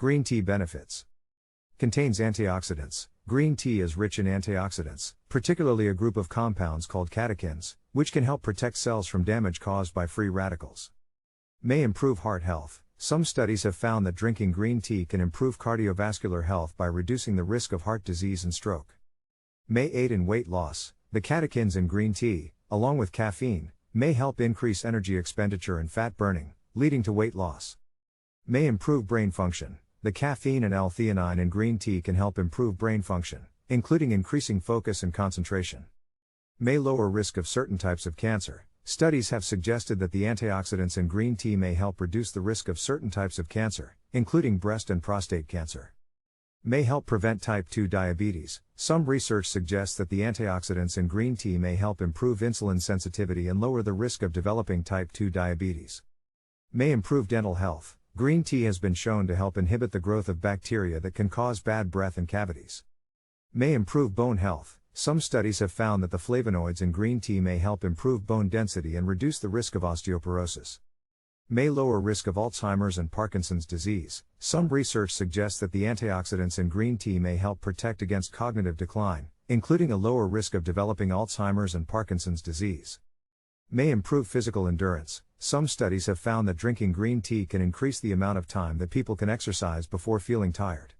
Green tea benefits. Contains antioxidants. Green tea is rich in antioxidants, particularly a group of compounds called catechins, which can help protect cells from damage caused by free radicals. May improve heart health. Some studies have found that drinking green tea can improve cardiovascular health by reducing the risk of heart disease and stroke. May aid in weight loss. The catechins in green tea, along with caffeine, may help increase energy expenditure and fat burning, leading to weight loss. May improve brain function. The caffeine and L-theanine in green tea can help improve brain function, including increasing focus and concentration. May lower risk of certain types of cancer. Studies have suggested that the antioxidants in green tea may help reduce the risk of certain types of cancer, including breast and prostate cancer. May help prevent type 2 diabetes. Some research suggests that the antioxidants in green tea may help improve insulin sensitivity and lower the risk of developing type 2 diabetes. May improve dental health. Green tea has been shown to help inhibit the growth of bacteria that can cause bad breath and cavities. May improve bone health. Some studies have found that the flavonoids in green tea may help improve bone density and reduce the risk of osteoporosis. May lower risk of Alzheimer's and Parkinson's disease. Some research suggests that the antioxidants in green tea may help protect against cognitive decline, including a lower risk of developing Alzheimer's and Parkinson's disease. May improve physical endurance. Some studies have found that drinking green tea can increase the amount of time that people can exercise before feeling tired.